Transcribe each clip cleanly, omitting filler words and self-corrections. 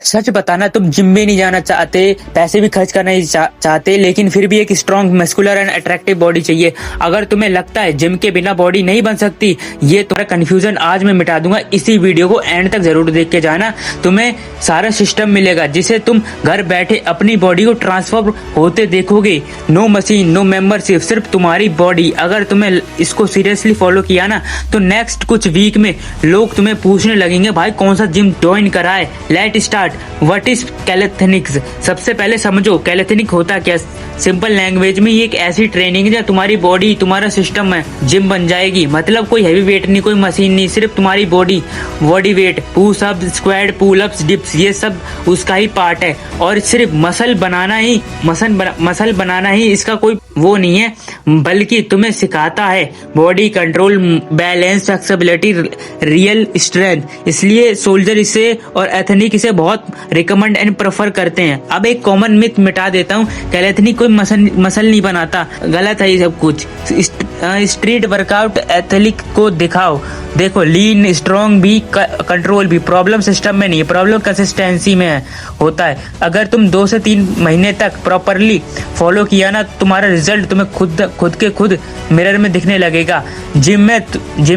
सच बताना, तुम जिम भी नहीं जाना चाहते, पैसे भी खर्च करना नहीं चाहते, लेकिन फिर भी एक strong muscular and attractive body चाहिए। अगर तुम्हें लगता है जिम के बिना बॉडी नहीं बन सकती, ये तुम्हारा कंफ्यूजन आज मैं मिटा दूंगा। इसी वीडियो को एंड तक जरूर देख के जाना, तुम्हें सारा सिस्टम मिलेगा जिसे तुम घर बैठे अपनी बॉडी को ट्रांसफॉर्म होते देखोगे। नो मशीन, नो मेंबरशिप, सिर्फ तुम्हारी बॉडी। अगर तुम्हें इसको सीरियसली फॉलो किया ना, तो नेक्स्ट कुछ वीक में लोग तुम्हें पूछने लगेंगे, भाई कौन सा जिम ज्वाइन करा है। Let start. What is callisthenics? सबसे पहले समझो कैलेस्थेनिक होता क्या। सिंपल लैंग्वेज में ये एक ऐसी ट्रेनिंग है जहाँ तुम्हारी बॉडी, तुम्हारा सिस्टम है जिम बन जाएगी। मतलब कोई हैवी वेट नहीं, कोई मशीन नहीं, सिर्फ तुम्हारी body weight, push up, squat, pull ups, dips, ये सब उसका ही पार्ट है। और सिर्फ मसल बनाना ही इसका कोई वो नहीं है, बल्कि तुम्हें सिखाता है body control, balance, flexibility, real strength. इसलिए सोल्जर इसे और एथनिक इसे बहुत रिकमेंड एंड प्रेफर करते हैं। अब एक कॉमन मिथ मिटा देता हूँ, कैलेस्थेनिक कोई मसल नहीं बनाता। गलत है ये सब कुछ। स्ट्रीट वर्कआउट एथलीट को दिखाओ, देखो लीन, स्ट्रॉन्ग भी, कंट्रोल भी। प्रॉब्लम सिस्टम में नहीं है, प्रॉब्लम कंसिस्टेंसी में होता है। अगर तुम 2 से 3 महीने तक प्रॉपरली फॉलो किया ना, तुम्हारा रिजल्ट तुम्हें खुद मिरर में दिखने लगेगा। जिम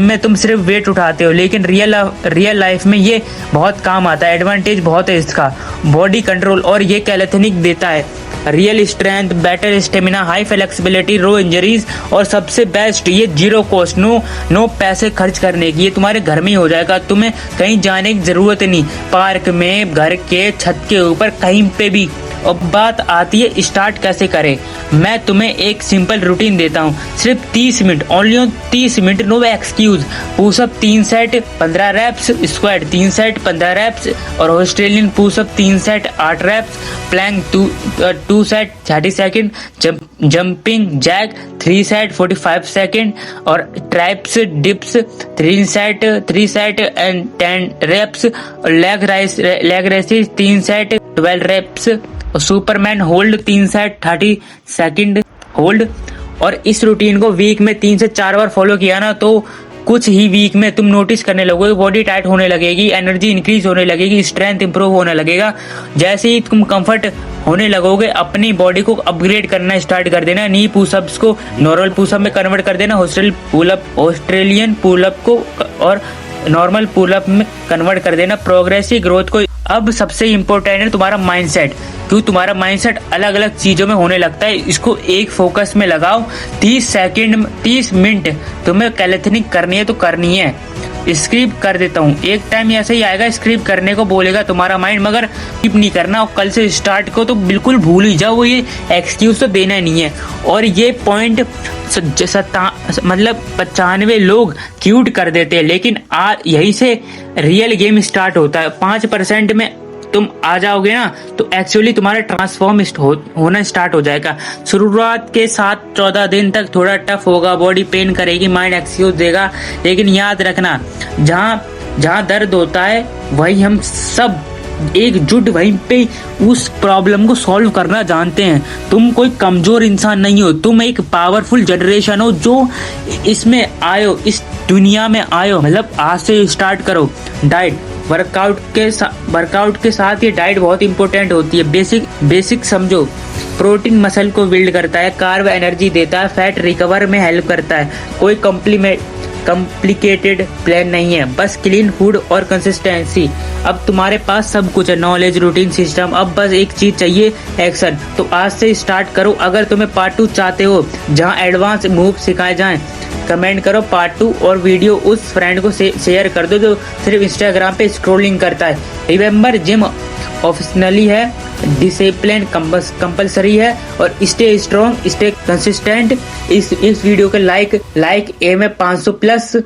में तुम सिर्फ वेट उठाते हो, लेकिन रियल लाइफ में ये बहुत काम आता है। एडवांटेज बहुत है इसका, बॉडी कंट्रोल, और ये कैलेस्थेनिक देता है real strength, better stamina, high flexibility, low injuries, और सबसे बेस्ट ये जीरो कॉस्ट, नो पैसे खर्च करने की। ये तुम्हारे घर में ही हो जाएगा, तुम्हें कहीं जाने की जरूरत नहीं, पार्क में, घर के छत के ऊपर, कहीं पे भी। अब बात आती है स्टार्ट कैसे करें। मैं तुम्हें एक सिंपल रूटीन देता हूँ, सिर्फ 30 minute, only 30 minute, no excuse. Pushup 3 set 15 reps, squat 3 set 15 reps, और Australian pushup 3 set 8 reps, plank 2 set 30 second, jumping jack 3 set 45 second, और triceps dips 3 set and 10 reps, leg raises 3 set 12 reps, superman hold 3 set 30 second hold. और इस routine को week में 3 से 4 बार follow किया ना, तो कुछ ही वीक में तुम नोटिस करने लगोगे बॉडी टाइट होने लगेगी, एनर्जी इंक्रीज होने लगेगी, स्ट्रेंथ इंप्रूव होने लगेगा। जैसे ही तुम कंफर्ट होने लगोगे, अपनी बॉडी को अपग्रेड करना स्टार्ट कर देना। नी पुशअप्स को नॉर्मल पुशअप में कन्वर्ट कर देना, ऑस्ट्रेलियन पुलअप को और नॉर्मल पुलअप में कन्वर्ट कर देना, प्रोग्रेसिव ग्रोथ को। अब सबसे इम्पोर्टेंट है तुम्हारा माइंडसेट, क्योंकि तुम्हारा माइंडसेट अलग अलग चीजों में होने लगता है। इसको एक फोकस में लगाओ। 30 मिनट तुम्हें कैलेस्थेनिक करनी है तो करनी है। स्क्रिप्ट कर देता हूँ, एक टाइम ऐसे ही आएगा स्क्रिप्ट करने को बोलेगा तुम्हारा माइंड, मगर स्किप नहीं करना। और कल से स्टार्ट को तो बिल्कुल भूल ही जाओ, ये एक्सक्यूज तो देना नहीं है। और ये पॉइंट मतलब 95 लोग क्यूट कर देते हैं, लेकिन यही से रियल गेम स्टार्ट होता है। 5% में तुम आ जाओगे ना, तो एक्चुअली तुम्हारा ट्रांसफॉर्म होना स्टार्ट हो जाएगा। शुरुआत के 7-14 दिन तक थोड़ा टफ होगा, बॉडी पेन करेगी, माइंड एक्सक्यूज देगा, लेकिन याद रखना, जहाँ दर्द होता है वही हम सब एकजुट वहीं पे उस प्रॉब्लम को सॉल्व करना जानते हैं। तुम कोई कमजोर इंसान नहीं हो, तुम एक पावरफुल जनरेशन हो जो इसमें आयो, इस दुनिया में आयो। मतलब आज से स्टार्ट करो। डाइट, वर्कआउट के साथ ये डाइट बहुत इंपॉर्टेंट होती है। बेसिक समझो। प्रोटीन मसल को बिल्ड करता है, कार्ब एनर्जी देता है, फैट रिकवर में हेल्प करता है। कोई कॉम्प्लिकेटेड प्लान नहीं है, बस क्लीन फूड और कंसिस्टेंसी। अब तुम्हारे पास सब कुछ है, नॉलेज, रूटीन, सिस्टम। अब बस एक चीज चाहिए, एक्शन। तो आज से स्टार्ट करो। अगर तुम्हें पार्ट 2 चाहते हो, जहां एडवांस मूव सिखाए जाएं, कमेंट करो पार्ट 2, और वीडियो उस फ्रेंड को शेयर कर दो जो सिर्फ इंस्टाग्राम पे स्क्रॉलिंग करता है। रिमेंबर, जिम ऑप्शनली है, डिसिप्लिन कंपलसरी है, और स्टे स्ट्रॉन्ग, स्टे कंसिस्टेंट। इस वीडियो के लाइक एम है 500+।